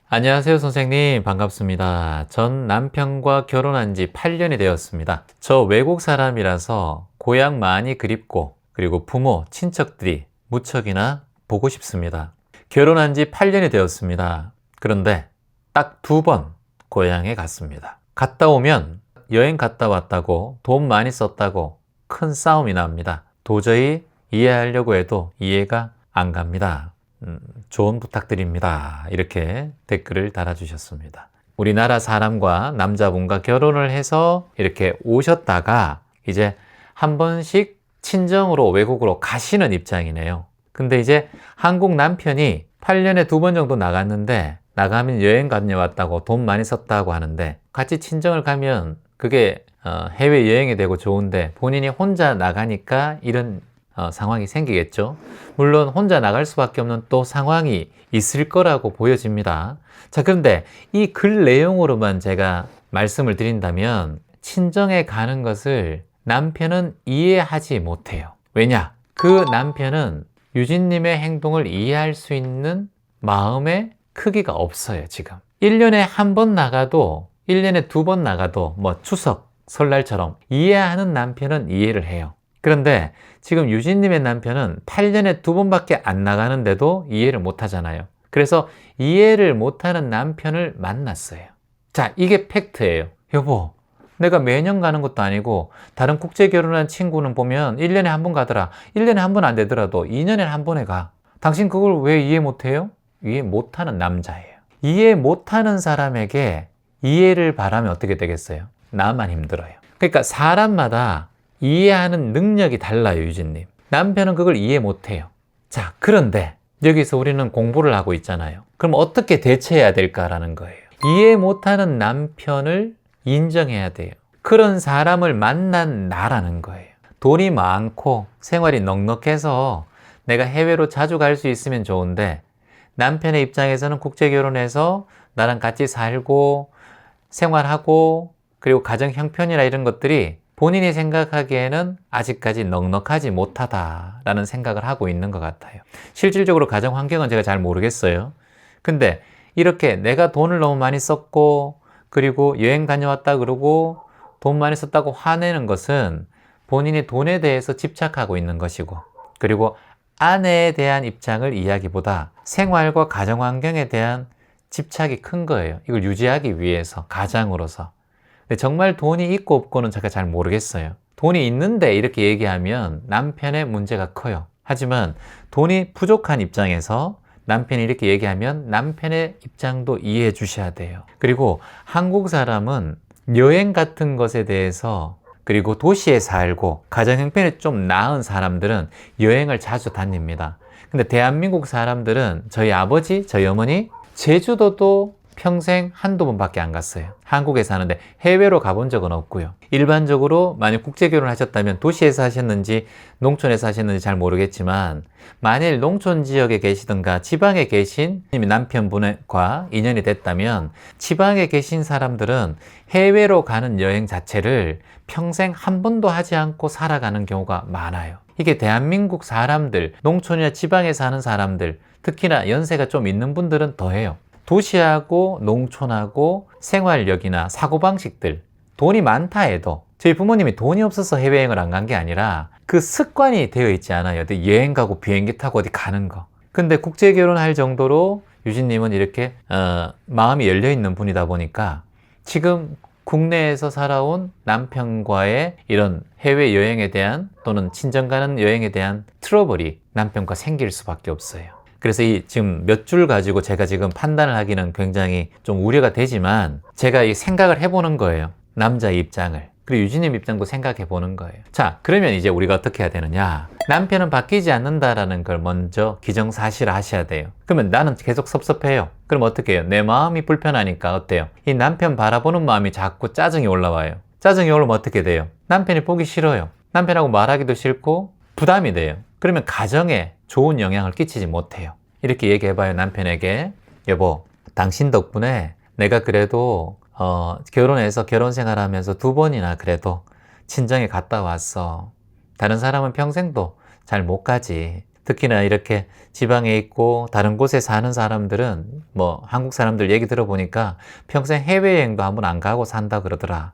안녕하세요, 선생님. 반갑습니다. 전 남편과 결혼한 지 8년이 되었습니다. 저 외국 사람이라서 고향 많이 그립고, 그리고 부모, 친척들이 무척이나 보고 싶습니다. 결혼한 지 8년이 되었습니다. 그런데 딱 2번 고향에 갔습니다. 갔다 오면 여행 갔다 왔다고, 돈 많이 썼다고 큰 싸움이 납니다. 도저히 이해하려고 해도 이해가 안 갑니다. 조언 부탁드립니다. 이렇게 댓글을 달아주셨습니다. 우리나라 사람과 남자분과 결혼을 해서 이렇게 오셨다가 이제 한 번씩 친정으로 외국으로 가시는 입장이네요. 근데 이제 한국 남편이 8년에 2번 정도 나갔는데, 나가면 여행 다녀왔다고 돈 많이 썼다고 하는데, 같이 친정을 가면 그게 해외여행이 되고 좋은데 본인이 혼자 나가니까 이런 상황이 생기겠죠. 물론 혼자 나갈 수밖에 없는 또 상황이 있을 거라고 보여집니다. 자, 그런데 이 글 내용으로만 제가 말씀을 드린다면 친정에 가는 것을 남편은 이해하지 못해요. 왜냐? 그 남편은 유진님의 행동을 이해할 수 있는 마음의 크기가 없어요, 지금. 1년에 한 번 나가도, 1년에 2번 나가도, 뭐 추석, 설날처럼 이해하는 남편은 이해를 해요. 그런데 지금 유진님의 남편은 8년에 2번밖에 안 나가는데도 이해를 못 하잖아요. 그래서 이해를 못하는 남편을 만났어요. 자, 이게 팩트예요. 여보, 내가 매년 가는 것도 아니고 다른 국제 결혼한 친구는 보면 1년에 한 번 가더라. 1년에 한 번 안 되더라도 2년에 한 번에 가. 당신 그걸 왜 이해 못해요? 이해 못하는 남자예요. 이해 못하는 사람에게 이해를 바라면 어떻게 되겠어요? 나만 힘들어요. 그러니까 사람마다 이해하는 능력이 달라요, 유진님. 남편은 그걸 이해 못해요. 자, 그런데 여기서 우리는 공부를 하고 있잖아요. 그럼 어떻게 대처해야 될까라는 거예요. 이해 못하는 남편을 인정해야 돼요. 그런 사람을 만난 나라는 거예요. 돈이 많고 생활이 넉넉해서 내가 해외로 자주 갈 수 있으면 좋은데, 남편의 입장에서는 국제 결혼해서 나랑 같이 살고 생활하고 그리고 가정 형편이나 이런 것들이 본인이 생각하기에는 아직까지 넉넉하지 못하다라는 생각을 하고 있는 것 같아요. 실질적으로 가정 환경은 제가 잘 모르겠어요. 근데 이렇게 내가 돈을 너무 많이 썼고 그리고 여행 다녀왔다 그러고 돈 많이 썼다고 화내는 것은 본인이 돈에 대해서 집착하고 있는 것이고, 그리고 아내에 대한 입장을 이야기보다 생활과 가정 환경에 대한 집착이 큰 거예요. 이걸 유지하기 위해서, 가장으로서. 근데 정말 돈이 있고 없고는 제가 잘 모르겠어요. 돈이 있는데 이렇게 얘기하면 남편의 문제가 커요. 하지만 돈이 부족한 입장에서 남편이 이렇게 얘기하면 남편의 입장도 이해해 주셔야 돼요. 그리고 한국 사람은 여행 같은 것에 대해서, 그리고 도시에 살고 가정 형편이 좀 나은 사람들은 여행을 자주 다닙니다. 근데 대한민국 사람들은, 저희 아버지, 저희 어머니 제주도도 평생 한두 번밖에 안 갔어요. 한국에 사는데 해외로 가본 적은 없고요. 일반적으로 만약 국제 결혼을 하셨다면 도시에서 하셨는지 농촌에서 하셨는지 잘 모르겠지만, 만일 농촌 지역에 계시든가 지방에 계신 남편분과 인연이 됐다면, 지방에 계신 사람들은 해외로 가는 여행 자체를 평생 한 번도 하지 않고 살아가는 경우가 많아요. 이게 대한민국 사람들, 농촌이나 지방에 사는 사람들, 특히나 연세가 좀 있는 분들은 더해요. 도시하고 농촌하고 생활력이나 사고방식들, 돈이 많다 해도, 저희 부모님이 돈이 없어서 해외여행을 안 간 게 아니라 그 습관이 되어 있지 않아요. 여행 가고 비행기 타고 어디 가는 거. 근데 국제 결혼할 정도로 유진님은 이렇게 마음이 열려 있는 분이다 보니까 지금 국내에서 살아온 남편과의 이런 해외여행에 대한, 또는 친정 가는 여행에 대한 트러블이 남편과 생길 수밖에 없어요. 그래서 이 지금 몇 줄 가지고 제가 지금 판단을 하기는 굉장히 좀 우려가 되지만, 제가 이 생각을 해보는 거예요. 남자의 입장을. 그리고 유진님 입장도 생각해 보는 거예요. 자, 그러면 이제 우리가 어떻게 해야 되느냐. 남편은 바뀌지 않는다라는 걸 먼저 기정사실 하셔야 돼요. 그러면 나는 계속 섭섭해요. 그럼 어떻게 해요? 내 마음이 불편하니까 어때요? 이 남편 바라보는 마음이 자꾸 짜증이 올라와요. 짜증이 올라오면 어떻게 돼요? 남편이 보기 싫어요. 남편하고 말하기도 싫고 부담이 돼요. 그러면 가정에 좋은 영향을 끼치지 못해요. 이렇게 얘기해봐요, 남편에게. 여보, 당신 덕분에 내가 그래도 결혼해서 결혼 생활하면서 2번이나 그래도 친정에 갔다 왔어. 다른 사람은 평생도 잘 못 가지. 특히나 이렇게 지방에 있고 다른 곳에 사는 사람들은 뭐 한국 사람들 얘기 들어보니까 평생 해외여행도 한번 안 가고 산다 그러더라.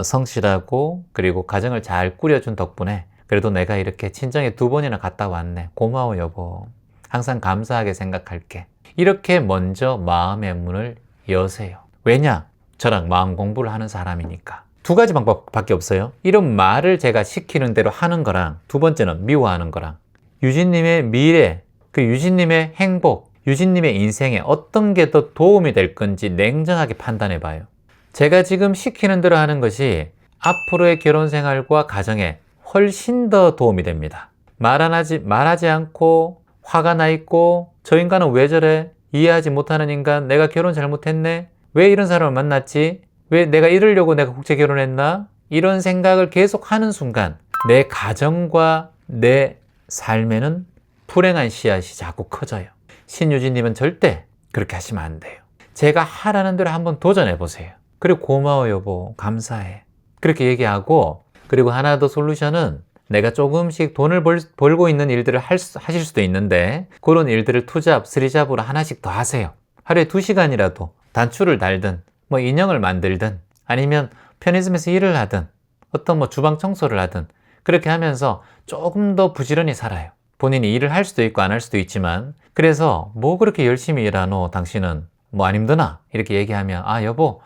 성실하고 그리고 가정을 잘 꾸려준 덕분에 그래도 내가 이렇게 친정에 2번이나 갔다 왔네. 고마워 여보. 항상 감사하게 생각할게. 이렇게 먼저 마음의 문을 여세요. 왜냐? 저랑 마음 공부를 하는 사람이니까. 2가지 방법밖에 없어요. 이런 말을 제가 시키는 대로 하는 거랑, 2번째는 미워하는 거랑, 유진님의 미래, 그 유진님의 행복, 유진님의 인생에 어떤 게 더 도움이 될 건지 냉정하게 판단해 봐요. 제가 지금 시키는 대로 하는 것이 앞으로의 결혼 생활과 가정에 훨씬 더 도움이 됩니다. 말하지 않고 화가 나 있고 저 인간은 왜 저래? 이해하지 못하는 인간, 내가 결혼 잘못했네? 왜 이런 사람을 만났지? 왜 내가 이러려고 내가 국제 결혼했나? 이런 생각을 계속 하는 순간 내 가정과 내 삶에는 불행한 씨앗이 자꾸 커져요. 신유진님은 절대 그렇게 하시면 안 돼요. 제가 하라는 대로 한번 도전해 보세요. 그리고 고마워 여보, 감사해. 그렇게 얘기하고, 그리고 하나 더 솔루션은 내가 조금씩 돈을 벌고 있는 일들을 하실 수도 있는데 그런 일들을 투잡, 쓰리잡으로 하나씩 더 하세요. 하루에 2시간이라도 단추를 달든 뭐 인형을 만들든 아니면 편의점에서 일을 하든 어떤 뭐 주방 청소를 하든 그렇게 하면서 조금 더 부지런히 살아요. 본인이 일을 할 수도 있고 안 할 수도 있지만, 그래서 뭐 그렇게 열심히 일하노 당신은 뭐 안 힘드나? 이렇게 얘기하면 아 여보,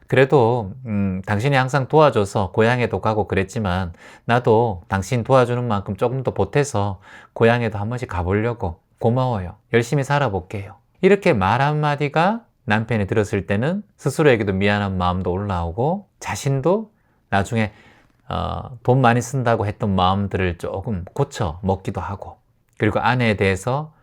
그래도 당신이 항상 도와줘서 고향에도 가고 그랬지만 나도 당신 도와주는 만큼 조금 더 보태서 고향에도 한 번씩 가보려고. 고마워요. 열심히 살아볼게요. 이렇게 말 한마디가 남편이 들었을 때는 스스로에게도 미안한 마음도 올라오고 자신도 나중에 돈 많이 쓴다고 했던 마음들을 조금 고쳐 먹기도 하고, 그리고 아내에 대해서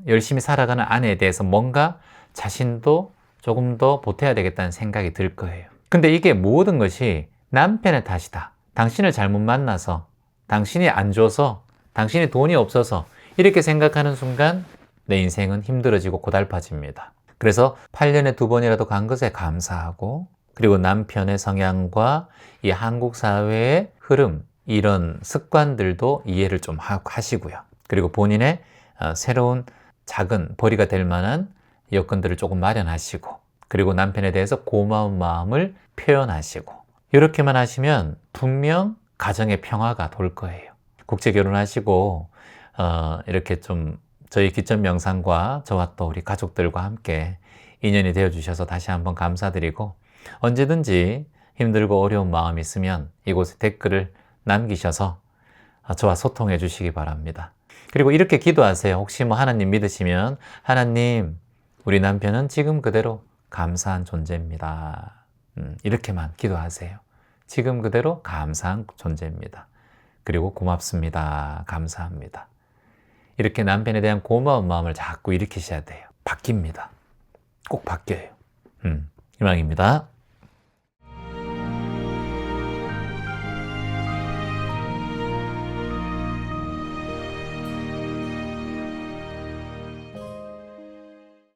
열심히 살아가는 아내에 대해서 뭔가 자신도 조금 더 보태야 되겠다는 생각이 들 거예요. 근데 이게 모든 것이 남편의 탓이다, 당신을 잘못 만나서, 당신이 안 줘서, 당신이 돈이 없어서 이렇게 생각하는 순간 내 인생은 힘들어지고 고달파집니다. 그래서 8년에 2번이라도 간 것에 감사하고, 그리고 남편의 성향과 이 한국 사회의 흐름, 이런 습관들도 이해를 좀 하시고요. 그리고 본인의 새로운 작은 벌이가 될 만한 여건들을 조금 마련하시고, 그리고 남편에 대해서 고마운 마음을 표현하시고, 이렇게만 하시면 분명 가정의 평화가 돌 거예요. 국제 결혼하시고 이렇게 좀 저희 기점 명상과 저와 또 우리 가족들과 함께 인연이 되어 주셔서 다시 한번 감사드리고, 언제든지 힘들고 어려운 마음 있으면 이곳에 댓글을 남기셔서 저와 소통해 주시기 바랍니다. 그리고 이렇게 기도하세요. 혹시 뭐 하나님 믿으시면, 하나님, 우리 남편은 지금 그대로 감사한 존재입니다. 이렇게만 기도하세요. 지금 그대로 감사한 존재입니다. 그리고 고맙습니다. 감사합니다. 이렇게 남편에 대한 고마운 마음을 자꾸 일으키셔야 돼요. 바뀝니다. 꼭 바뀌어요. 이상입니다.